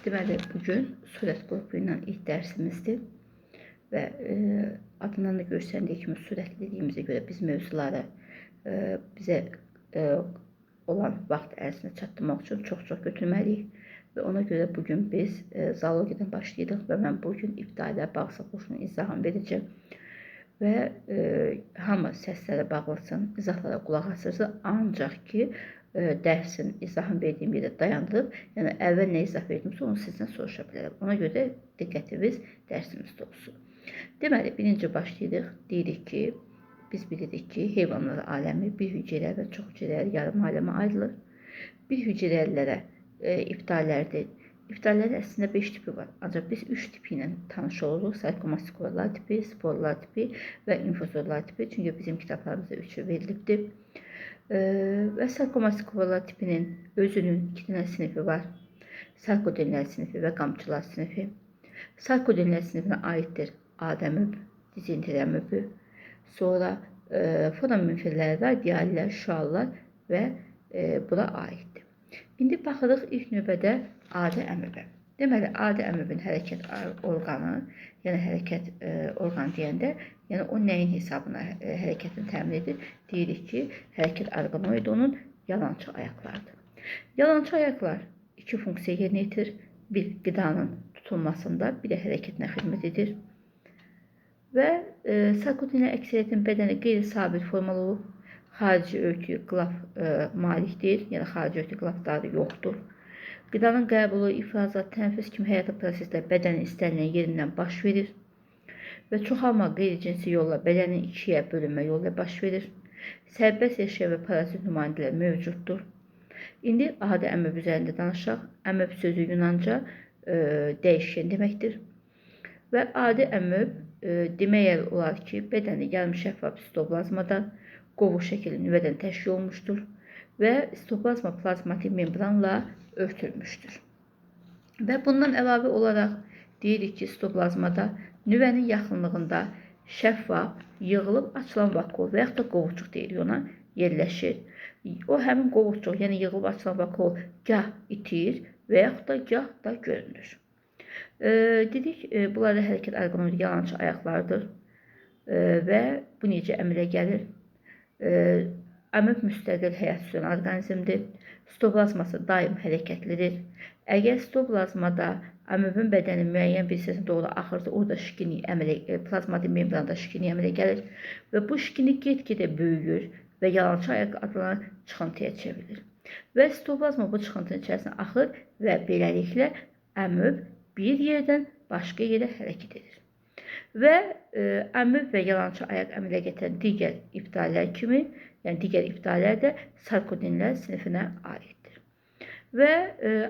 Deməli, bugün sürət qrupu ilə ilk dərsimizdir və adından da görsəndiyi kimi sürətli dediyimizə görə biz mövzuları bizə olan vaxt ərzində çatdırmaq üçün çox götürməliyik və ona görə bugün biz zoologiyadan başlayırıq və mən bugün ibtidai bağırsaq boşluğunun izahını verəcəm və hamı səslərə bağlasın, izahlara qulaq asırsın, ancaq ki dərsin izahını verdiyim yerdə dayandırıb, yəni əvvəl nə izah verdimsə onu sizdən soruşa bilərəm. Ona görə diqqətiniz dərsimizdə olsun. Deməli, birinci başlayırıq. Deyirik ki, biz bilirik ki, heyvanlar aləmi bir hüceyrələr və çox hüceyrələr yarım aləmə ayrılır. Bir hüceyrələrə ibtidailərdir. İbtidailərin əslində 5 tipi var. Ancaq biz 3 tipi ilə tanış oluruq. Sarkomasporlar tipi, sporlar tipi və infozorlar tipi. Çünki bizim kitablarımızda 3'ü verilibdir. Və sarkomasporlar tipinin özünün 2 dənə sinifi var. Sarkodinlər sinifi və qamçılar sinifi. Sarkodinlər sinifinə aiddir adəmöb, dizenteriyamöbü. Sonra foraminifərlər var, diyalilər, şüallar və bura aiddir. İndi baxırıq ilk növbədə adi əmöbə. Deməli, adi əmöbün hərəkət orqanı, yəni hərəkət orqanı deyəndə, yəni o nəyin hesabına hərəkətini təmin edir? Deyirik ki, hərəkət orqanoidi onun yalançı ayaqlardır. Yalançı ayaqlar 2 funksiya yerinə yetirir. Bir, qidanın tutulmasında, bir də hərəkətinə xidmət edir. Və sarkodinlər əksəriyyətin bədəni qeyri-sabit formalı olub, xarici örtüyü qılaf malikdir, yəni xarici örtüyü qılafları yoxdur. Qidanın qəbulu, ifrazat, tənəffüs kimi həyata proseslər bədənin istənilən yerindən baş verir və çoxalma qeyri-cinsi yolla bədənin 2-yə bölünmə yolla baş verir. Sərbəst yaşayan və parazit nümayəndələr mövcuddur. İndi adi əmöb üzərində danışaq. Əmöb sözü Yunanca dəyişkən deməkdir. Və adi əmöb demək olar ki, bədəni yarım şəffaf sitoplazmadan qovuq şəkilli nüvədən təşkil olmuşdur və sitoplazma plazmatik membranla örtülmüşdür. Və bundan əlavə olaraq deyirik ki, sitoplazmada nüvənin yaxınlığında şəffaf, yığılıb açılan vakul və yaxud da qovuqcuq deyirik ona, yerləşir. O həmin qovuqcuq, yəni yığılıb açılan vakul gah itir və yaxud da gah da görünür. Dedik, bunlarda hərəkət orqanoidi yalançı ayaqlardır və bu necə əmələ gəlir? Əmöb müstəqil həyat sürən orqanizmdir. Sitoplazması daim hərəkətlidir. Əgər sitoplazmada əmöbün bədənin müəyyən bir hissəsinə doğru axırsa, orada şikinlik plazmatik membranda şikinlik əmələ gəlir və bu şikinlik get-gedə böyüyür və yalançı ayaq adlanan çıxıntıya çevrilir. Və sitoplazma bu çıxıntının içərisinə axır və beləliklə əmöb bir yerdən başqa yerə hərəkət edir. Və əmöb və yalançı ayaq əmələ gətirən digər ibtidailər kimi, yəni digər ibtidailər də sarkodinlər sinifinə aiddir. Və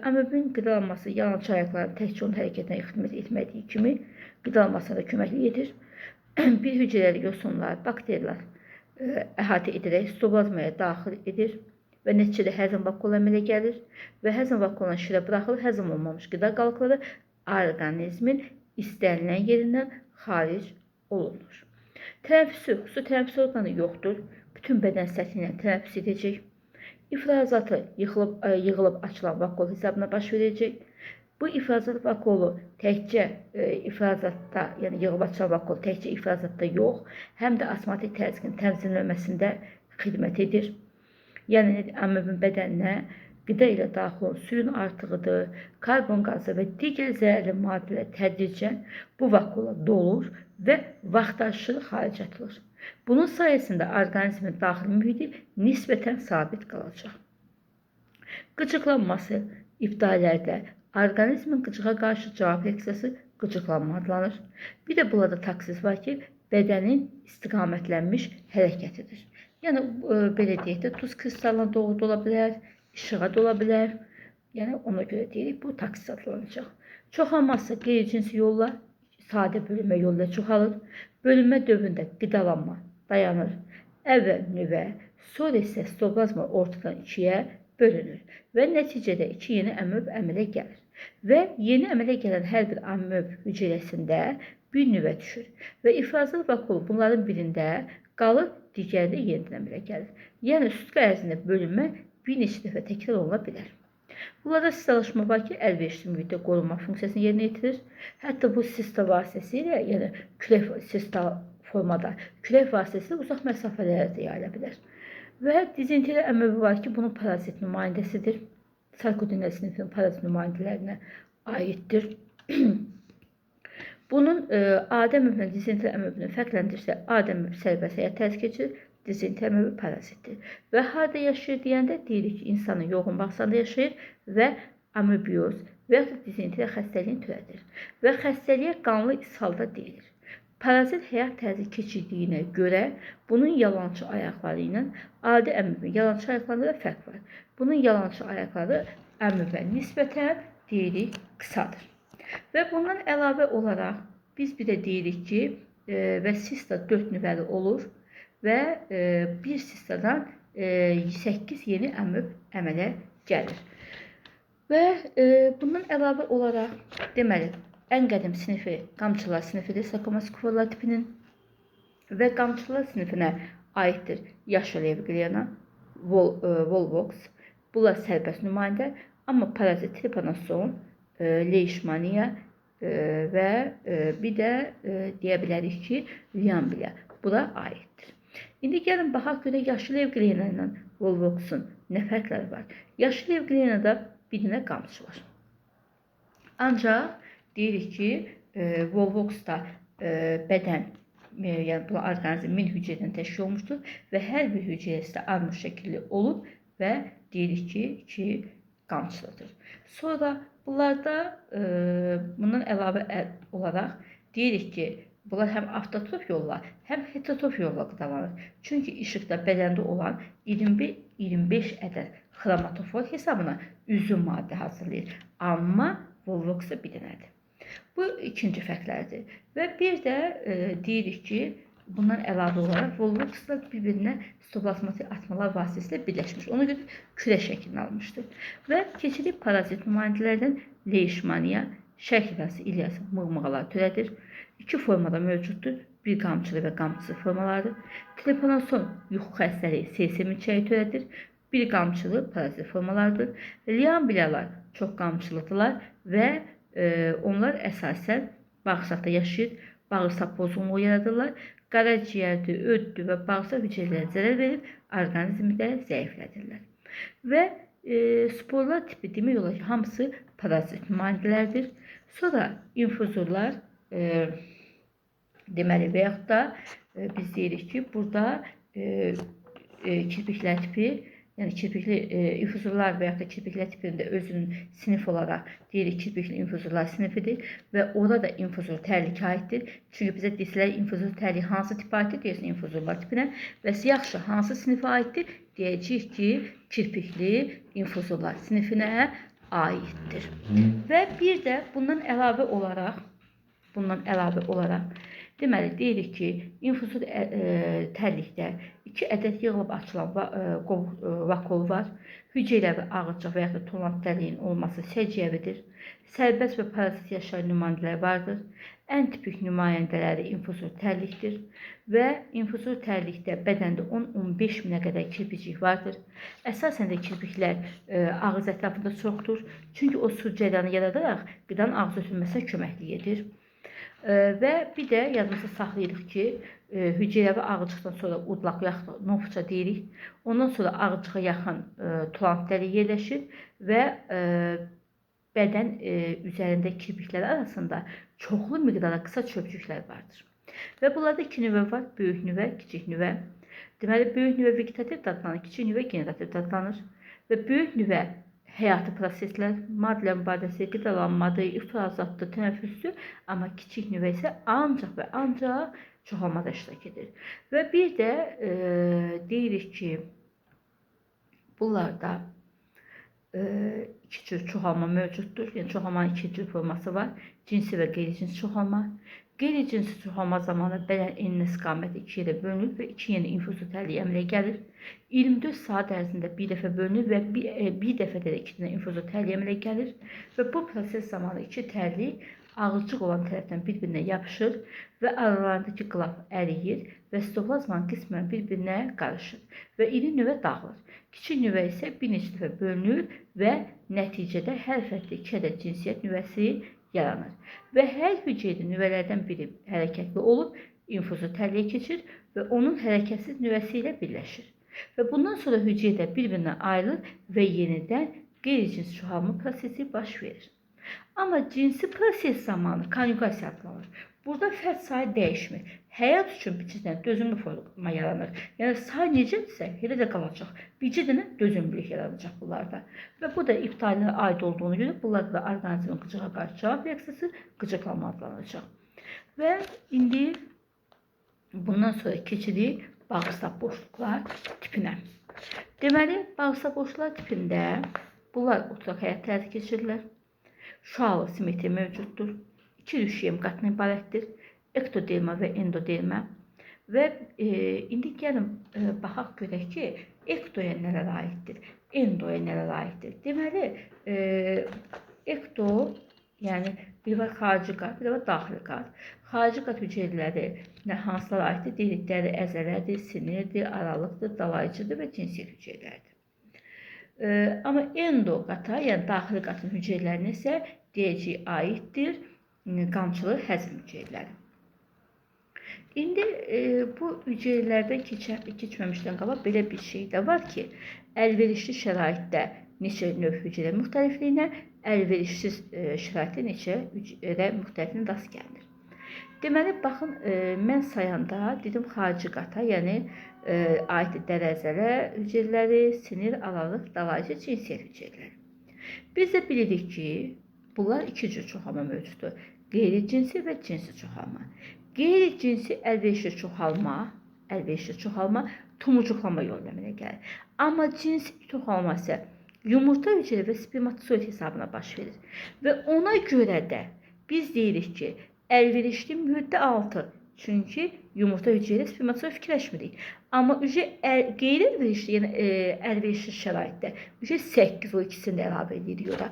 əmöbün qidalanması yalançı ayaqların təkcə onun hərəkətinə xidmət etmədiyi kimi qidalanmasına da köməklik edir. Bir hüceyrəli yosunlar, bakteriyalar əhatə edərək sitoplazmaya daxil edir və nəticədə həzm vakulu əmələ gəlir və həzm vakulundan şirə buraxılır, həzm olmamış qida qalıqları orqanizmin istənilən yerindən xaric olunur. Tənəffüsü, xüsusi tənəffüs orqanı yoxdur. Bütün bədən səthi ilə tənəffüs edəcək. İfrazatı yığılıb açılan vakul hesabına baş verəcək. Bu ifrazat vakulu təkcə ifrazatda, yəni yığılıb açılan vakul təkcə ifrazatda yox, həm də osmotik təzyiqin tənzimlənməsində xidmət edir. Yəni əmöbün bədəninə qida ilə daxil olan suyun artığıdır, karbon qazı və digər zərərli maddələr tədricən bu vakula dolur və vaxtaşırı xaric atılır. Bunun sayəsində orqanizmin daxili mühiti nisbətən sabit qalacaq. Qıcıqlanması ibtidailərdə orqanizmin qıcığa qarşı cavab reaksiyası qıcıqlanma adlanır. Bir də burada taksis var ki, bədənin istiqamətlənmiş hərəkətidir. Yəni, belə deyək də, duz kristalına doğru da ola bilər, işığa da ola bilər. Yəni, ona görə deyirik, bu taksis adlanacaq. Çoxalması qeyri-cinsi yolla, sadə bölünmə yolla çoxalır. Bölünmə dövründə qidalanma dayanır. Əvvəl nüvə, sonra isə sitoplazma ortadan 2-yə bölünür və nəticədə 2 yeni əmöb əmələ gəlir. Və yeni əmələ gələn hər bir əmöb hüceyrəsində bir nüvə düşür və ifrazat vakulu bunların birində qalır, digərdə yenidən əmələ gəlir. Yəni, sutqa ərzində bölünmə bir neçə dəfə təkrar oluna bilər. Bunlarda sistalaşma var ki, əlverişli mühitdə qorunma funksiyasını yerinə yetirir. Hətta bu sista vasitəsilə, yəni külək sista formada, külək vasitəsilə uzaq məsafələrə də yayıla bilər. Və dizenteri əməbi var ki, bunun parazit nümayəndəsidir. Sarkodinə sinifinin parazit nümayəndələrinə aiddir. Bunun adi əməblə dizenteri əməbini fərqləndirsə, adi əməb sərbəst həyat tərzi keçirir, dizenteri əməbi parazitdir. Və harada yaşayır deyəndə deyirik ki, insanın yoğun bağırsağında yaşayır və amoebioz və yaxud dizenteri xəstəliyini törədir. Və xəstəliyə qanlı ishalda deyilir. Parazit həyat tərzi keçirdiyinə görə bunun yalançı ayaqları ilə adi əməbin yalançı ayaqlarında fərq var. Bunun yalançı ayaqları əməbə nisbətən deyirik qısadır. Və bundan əlavə olaraq biz bir də deyirik ki, və sista 4 nüvəli olur və bir sistadan 8 yeni əməb əmələ gəlir. Və bundan əlavə olaraq deməli, ən qədim sinifi qamçılar sinifidir, Sarkomaskuvalar tipinin və qamçılar sinifinə aiddir yaşıl evgliyana, Volvox, bunlar sərbəst nümayəndə, amma parazit tripanosom, leishmaniya və bir də deyə bilərik ki, liambliya buna aiddir. İndi gəlin baxaq görə yaşıl evgliyana ilə Volvox'un nə fərqləri var? Yaşıl evgliyanada bir dənə qamçı var. Ancaq deyirik ki, Volvox'da bədən, yəni bu orqanizm 1000 hücrədən təşkil olmuşdur və hər bir hücrəsi də armud şəkilli olub və deyirik ki, 2 qamçılıdır. Sonra bunlarda bundan əlavə olaraq deyirik ki, bunlar həm avtotrof yolla, həm heterotrof yolla qidalanır. Çünki işıqda bədəndə olan 21-25 ədəd xromatofor hesabına üzüm maddə hazırlayır. Amma Volvox'da bir dənədir. Bu ikinci fərqlərdir. Və bir də deyirik ki, bundan əlavə olaraq Volvox'la bir-birinə sitoplazmatik atmalar vasitəsilə birləşmiş. Ona görə kürə şəklini almışdır. Və keçirik parazit nümayəndələrdən leishmaniya, şərq İlyası, İlyası mığmığalar törədir. 2 formada mövcuddur. Bir qamçılı və qamçısız formalardır. Tripanosom yuxu xəstəliyi, SSM çəyi törədir. Bir qamçılı parazit formalardır. Liambliyalar çox qamçılıdırlar və onlar əsasən bağırsaqda yaşayır, bağırsaq pozğunluğu yaradırlar, qaraciyərdir, öddür və bağırsaq hücrələrə zərər verib, orqanizmi də zəiflədirlər. Və sporlar tipi demək olar ki, hamısı parazit nümayəndələrdir. Sonra infuzorlar, deməli və yaxud da biz deyirik ki, burada kirpiklər tipi, yəni kirpikli infuzorlar və yaxud da kirpiklər tipində özünün sinif olaraq deyirik kirpikli infuzorlar sinifidir və orada infuzor tərliyi aiddir. Çünki bizə desələr infuzor tərliyi hansı tipə aiddir, deyirsən infuzorlar tipinə və yaxşı hansı sinifə aiddir, deyəcəyik ki, kirpikli infuzorlar sinifinə aiddir. Və bir də bundan əlavə olaraq deməli, deyirik ki, infuzor tərlikdə 2 ədəd yığılıb açılan vakol var. Hüceyrəvi ağırcıq və yaxud da tolant tərliyin olması səciyyəvidir. Sərbəst və parazit yaşayan nümayəndələr vardır. Ən tipik nümayəndələri infuzor tərlikdir və infuzor tərlikdə bədəndə 10-15 minə qədər kirpicik vardır. Əsasən də kirpiklər ağız ətrafında çoxdur. Çünki o su cəryanı yaradaraq qidanın ağız ötürülməsinə köməklik edir. Və bir də yadımızda saxlayırıq ki, hüceyrəvi ağırcıqdan sonra udlaq yaxud nofça deyirik. Ondan sonra ağırcığa yaxın tolant dəliyi yerləşir və bədən üzərində kirpiklər arasında çoxlu miqdarda qısa çöpcüklər vardır. Və bunlarda 2 nüvə var, böyük nüvə, kiçik nüvə. Deməli, böyük nüvə vegetativ dadlanır, kiçik nüvə generativ dadlanır. Və böyük nüvə həyati proseslər, maddə mübadiləsidir, qidalanmadır, ifrazatdır, tənəffüsdür. Amma kiçik nüvə isə ancaq və ancaq çoxalmada iştirak edir. Və bir də deyirik ki, bunlarda 2 cür çoxalma mövcuddur. Yəni çoxalmanın 2 cür forması var. Cinsi və qeyri-cinsi çoxalma. Qeyri-cinsi çoxalma zamanı bədən enli istiqaməti 2 yerə bölünür və 2 yeni infuzor tərliyi əmələ gəlir. 24 saat ərzində bir dəfə bölünür və bir dəfədə də 2 dənə infuzor tərliyi əmələ gəlir və bu proses zamanı 2 tərlik ağırcıq olan tərəfdən bir-birinə yapışır və aralarındakı qılaf əriyir və sitoplazmanın qismən bir-birinə qarışır və iri nüvə dağılır. Kiçik nüvə isə bir neçə dəfə bölünür və nəticədə hər fərqli 2 ədəd cinsiyyət nüvəsi yaranır və hər hüceyrədə nüvələrdən biri hərəkətli olub infuzu təlliyə keçir və onun hərəkətsiz nüvəsi ilə birləşir. Və bundan sonra hüceyrə bir-birinə ayrılır və yenidən qeyri-cinsi çoxalma prosesi baş verir. Amma cinsi proses zamanı konjugasiya adlanır. Burada fərd sayı dəyişmir. Həyat üçün bircə dözümlü forma yaranır. Yəni say necədirsə, elə də qalacaq. Bircə dənə dözümlülük yaranacaq bunlarda. Və bu da iptalinə aid olduğunu görə bunlar da orqanizmin qıcığa qarşı cavab reaksiyası qıcıqlanma adlanacaq. Və indi bundan sonra keçirik bağırsaq boşluqlar tipinə. Deməli, bağırsaq boşluqlar tipində bunlar oturaq həyat tərzi keçirirlər. Şualı simetri mövcuddur. 2 rüşiyem qatına ibarətdir. Ektoderma və endoderma. Və indi gəlin baxaq görək ki, ektoya nələr aiddir, endoya nələr aiddir. Deməli, ekto, yəni bir var xarici qat, bir var daxili qat. Xarici qat hüceyrələri hansılara aiddir? Deyirik, dəri əzələdir, sinirdir, aralıqdır, dalayıcıdır və cinsiyyət hüceyrələridir. Amma endo qata, yəni daxili qatın hüceyrələrinə isə deyəcək aiddir qamçılı həzm hüceyrələri. İndi bu hüceyrələrdən keçməmişdən qabaq belə bir şey də var ki, əlverişli şəraitdə neçə növ hüceyrə müxtəlifliyinə, əlverişsiz şəraitdə neçə hüceyrə müxtəlifliyinə rast gəlinir. Deməli, baxın, mən sayanda dedim xarici qata, yəni aiddir dəri əzələ hüceyrələri, sinir, aralıq, dalayıcı, cinsiyyət hüceyrələri. Biz də bilirik ki, bunlar 2 cür çoxalma mövcuddur. Qeyri-cinsi və cinsi çoxalma. Qeyri-cinsi əlverişli çoxalma tumucuqlama yolu ilə gəlir. Amma cinsi çoxalma isə yumurta hüceyrə və spermatozoid hesabına baş verir. Və ona görə də biz deyirik ki, əlverişli müddət 6. Çünki yumurta hüceyrə spermatozoid fikirləşmirik. Amma qeyri-əlverişli, yəni əlverişli şəraitdə 8 o ikisini də əlavə edirik ora.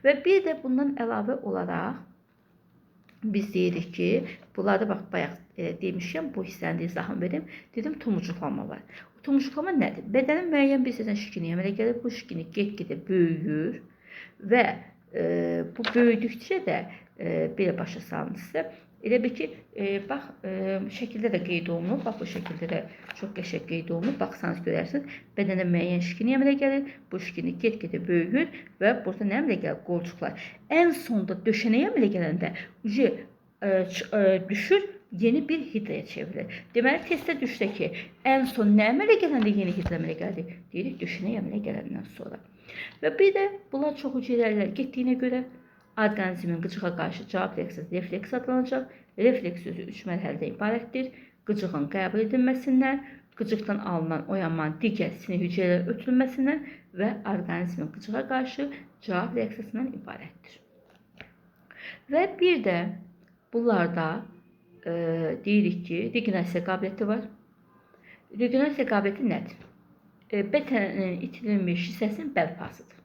Və bir də bundan əlavə olaraq biz deyirik ki, bunlarda bax, bayaq demişəm, bu hissəndə izahını verim. Dedim, tumucuqlama var. Tumucuqlama nədir? Bədənin müəyyən bir hissəsindən şikini əmələ gəlir. Bu şikini get-gedə böyüyür və bu böyüdükcə də belə başa salınırsa, elə bir ki, bax, şəkildə də qeyd olunur. Bax, bu şəkildə də çox qəşəng qeyd olunur. Baxsanız görərsiniz, bədənə müəyyən şikini əmələ gəlir. Bu şikini get-gedə böyüyür və burada nə əmələ gəlir? Qolcuqlar. Ən sonda döşənəyə əmələ gələndə düşür, yeni bir hidraya çevrilir. Deməli, testdə düşsə ki, ən son nə əmələ gələndə yeni hidra əmələ gəldi? Deyirik, döşənəyə əmələ gələndən sonra. Və bir də bunlar çox hüceyrələr getdiyinə görə orqanizmin qıcığa qarşı cavab reaksiyası refleks adlanacaq. Refleks sözü 3 mərhələdən ibarətdir. Qıcığın qəbul edilməsindən, qıcıqdan alınan oyanmanın digər sinir hüceyrələrə ötürülməsindən və orqanizmin qıcığa qarşı cavab reaksiyasından ibarətdir. Və bir də bunlarda deyirik ki, regenerasiya qabiliyyəti var. Regenerasiya qabiliyyəti nədir? BT-nin itirilmiş hissəsinin bərpasıdır.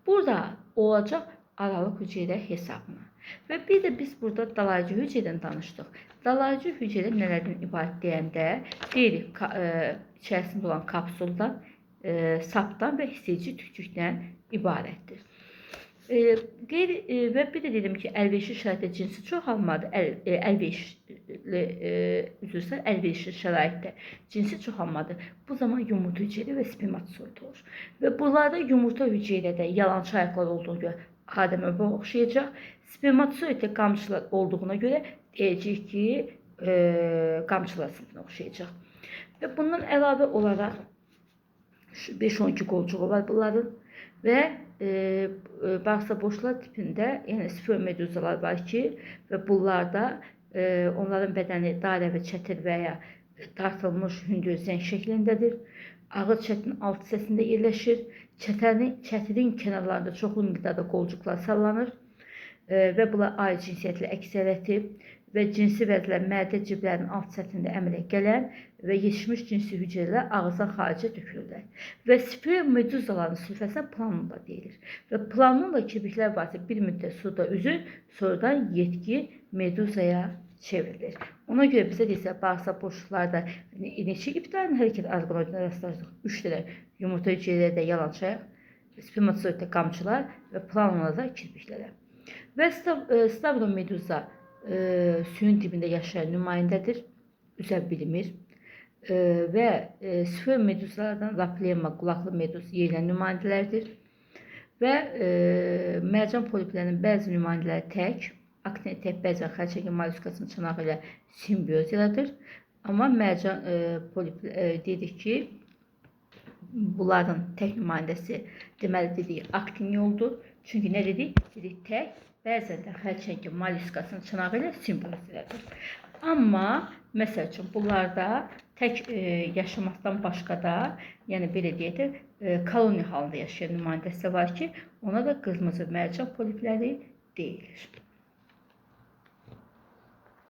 Burada olacaq aralıq hüceyrə hesabına. Və bir də biz burada dalayıcı hüceyrədən danışdıq. Dalayıcı hüceyrə nələrdən ibarət deyəndə deyirik, içərisində olan kapsuldan, sapdan və hissedici tükcükdən ibarətdir. Və bir də dedim ki, əlverişli şəraitdə cinsi çoxalmadır. Əlverişli şəraitdə cinsi çoxalmadır. Bu zaman yumurta hüceyrə və spermatozoid olur. Və bunlarda yumurta hüceyrədə yalançı ayaqlar olduğuna görə Adəmə oxşayacaq. Spermatozoiddə qamçılar olduğuna görə deyəcək ki, qamçılar sinfinə oxşayacaq. Və bundan əlavə olaraq 5-12 qolcuğu var bunların və bağırsaq boşluqlar tipində, yəni spermatozoidlar var ki, və bunlarda onların bədəni dairə və çətir və ya dartılmış hündür zəng şəklindədir. Ağır çətirin alt hissəsində yerləşir. Çətirin kənarlarında çoxlu miqdarda qolcuqlar sallanır və bunlar ayrı cinsiyyətli əksəriyyəti və cinsi vəzlər mədə ciblərinin alt səthində əmələ gələn və yetişmiş cinsi hüceyrələr ağızdan xaricə tökülürlər. Və sperm meduzaların sülfəsinə planula deyilir. Və planula kirpiklər vasitəsilə bir müddət suda üzür, sonradan yetki meduzaya çevrilir. Ona görə bizə deyirsə, bağırsaq boşluqlarda neçə ibtidai hərəkət orqanlarına rastlaşdıq? 3 dənə yumurta hüceyrədə yalançaq, spermatozoiddə qamçılar və planulada kirpiklərə. Və stavromeduza suyun dibində yaşayan nümayəndədir, üzə bilmir və sperm meduzalardan Laplema, qulaqlı meduz yeyilən nümayəndələrdir və mərcan poliplərinin bəzi nümayəndələri tək, aktin tək bəzən xərçəngə molluskasının çanağı ilə simbioz yaradır. Amma mərcan polip dedik ki, bunların tək nümayəndəsi deməli dedik aktin yoldur. Çünki nə dedik? Dedik tək, bəzən də xərçəngə molluskasının çanağı ilə simbioz yaradır. Amma məsəl üçün bunlarda tək yaşamaqdan başqa da, yəni belə deyək də, koloniya halında yaşayan nümayəndəsi var ki, ona da qırmızı mərcan polipləri deyilir.